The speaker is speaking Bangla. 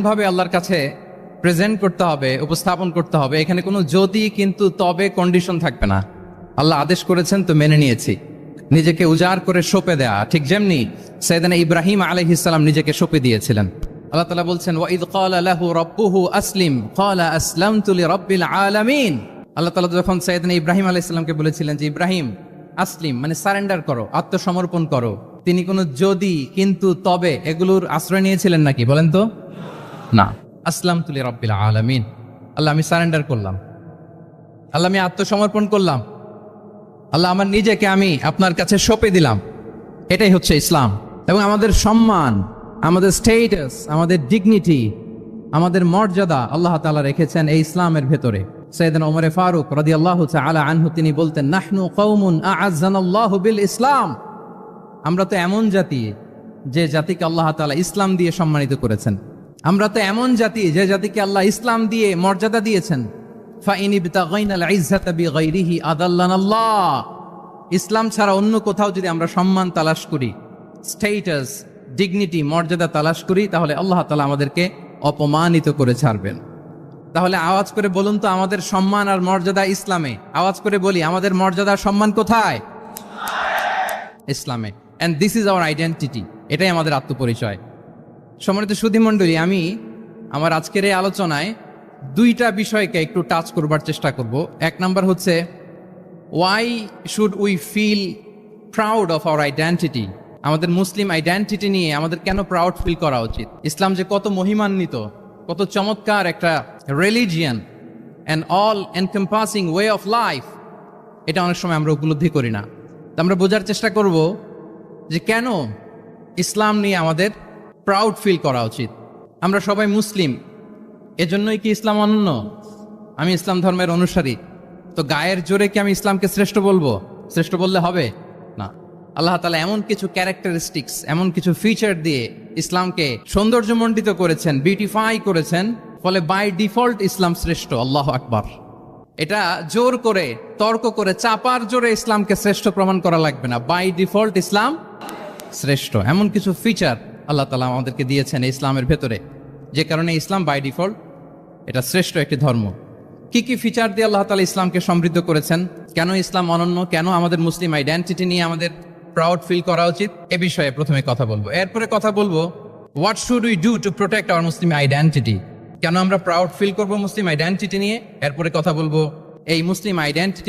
ভাবে আল্লাহর কাছে প্রেজেন্ট করতে হবে, উপস্থাপন করতে হবে। এখানে কোনো যদি কিন্তু তবে কন্ডিশন থাকবে না। আল্লাহ আদেশ করেছেন তো মেনে নিয়েছি। নিজেকে উজাড় করে সঁপে দেয়া, ঠিক যেমনি সাইয়েদনা ইব্রাহিম আলাইহিস সালাম নিজেকে সঁপে দিয়েছিলেন। আল্লাহ তাআলা বলছেন ওয়াইদ ক্বালা লাহু রাব্বুহু আসলিম ক্বালা আসলামতু লিরাব্বিল আলামিন। আল্লাহ তাআলা যখন সাইয়েদনা ইব্রাহিম আলাইহিস সালামকে বলেছিলেন যে ইব্রাহিম আসলিম মানে সারেন্ডার করো, আত্মসমর্পণ করো, তিনি কোনো যদি কিন্তু তবে এগুলোর আশ্রয় নিয়েছিলেন নাকি বলেন তো? না। আসলামতু লিরাব্বিল আলামিন, আল্লাহ আমি সারেন্ডার করলাম, আল্লাহ আমি আত্মসমর্পণ করলাম, আল্লাহ আমার নিজেকে আমি আপনার কাছে সঁপে দিলাম। এটাই হচ্ছে ইসলাম। এবং আমাদের সম্মান, আমাদের স্টেটাস, আমাদের ডিগনিটি, আমাদের মর্যাদা আল্লাহ তাআলা রেখেছেন এই ইসলামের ভেতরে। সাইয়েদনা ওমর ফারুক রাদিয়াল্লাহু তাআলা আনহু তিনি বলতেন নাহনু কওমুন আ'আজ্জানাল্লাহু বিল ইসলাম। আমরা তো এমন জাতি যে জাতিকে আল্লাহ তাআলা ইসলাম দিয়ে সম্মানিত করেছেন। আমরা তো এমন জাতি যে জাতিকে আল্লাহ ইসলাম দিয়ে মর্যাদা দিয়েছেন। ফাইন ইবতাগাইনাল ইজ্জাতা বিগাইরিহি আদাল্লানাল্লাহ। ইসলাম ছাড়া অন্য কোথাও যদি আমরা সম্মান তালাশ করি, স্টেটাস, ডিগনিটি, মর্যাদা তালাশ করি, তাহলে আল্লাহ তাআলা আমাদেরকে অপমানিত করে ছাড়বেন। তাহলে আওয়াজ করে বলুন তো আমাদের সম্মান আর মর্যাদা ইসলামে। আওয়াজ করে বলি আমাদের মর্যাদা সম্মান কোথায়? ইসলামে। And this is our identity. এটাই আমাদের আত্মপরিচয়। সম্মানিত সুধী মণ্ডলী, আমি আমার আজকের এই আলোচনায় দুইটা বিষয়কে একটু টাচ করবার চেষ্টা করব। এক নাম্বার হচ্ছে why should we feel proud of our identity. আমাদের মুসলিম আইডেন্টিটি নিয়ে আমাদের কেন প্রাউড ফিল করা উচিত? ইসলাম যে কত মহিমান্বিত, কত চমৎকার একটা religion and all encompassing way of life, এটা অনেক সময় আমরা উপলব্ধি করি না। তো আমরা বোঝার চেষ্টা করব যে কেন ইসলাম নিয়ে আমাদের প্রাউড ফিল করা উচিত। আমরা সবাই মুসলিম, এজন্যই কি ইসলাম অনন্য? আমি ইসলাম ধর্মের অনুসারী, তো গায়ের জোরে কি আমি ইসলামকে শ্রেষ্ঠ বলবো? শ্রেষ্ঠ বললে হবে না। আল্লাহ তাআলা এমন কিছু ক্যারেক্টারিস্টিক্স, এমন কিছু ফিচার দিয়ে ইসলামকে সৌন্দর্যমণ্ডিত করেছেন, বিউটিফাই করেছেন, ফলে বাই ডিফল্ট ইসলাম শ্রেষ্ঠ। আল্লাহু আকবার। এটা জোর করে, তর্ক করে, চাপার জোরে ইসলামকে শ্রেষ্ঠ প্রমাণ করা লাগবে না। বাই ডিফল্ট ইসলাম শ্রেষ্ঠ। এমন কিছু ফিচার আল্লাহ তাআলা আমাদেরকে দিয়েছেন ইসলামের ভেতরে, যে কারণে ইসলাম বাই ডিফল্ট এটা শ্রেষ্ঠ একটি ধর্ম। কি কি ফিচার দিয়ে আল্লাহ তাআলা ইসলামকে সমৃদ্ধ করেছেন, কেন ইসলাম অনন্য, কেন আমাদের মুসলিম আইডেন্টিটি নিয়ে আমাদের প্রাউড ফিল করা উচিত, এ বিষয়ে প্রথমে কথা বলবো। এরপরে কথা বলবো what should we do to protect our Muslim identity. কেন আমরা প্রাউড ফিল করবো মুসলিম আইডেন্টিটি নিয়ে। এরপরে কথা বলবো এই মুসলিম আইডেন্টিটি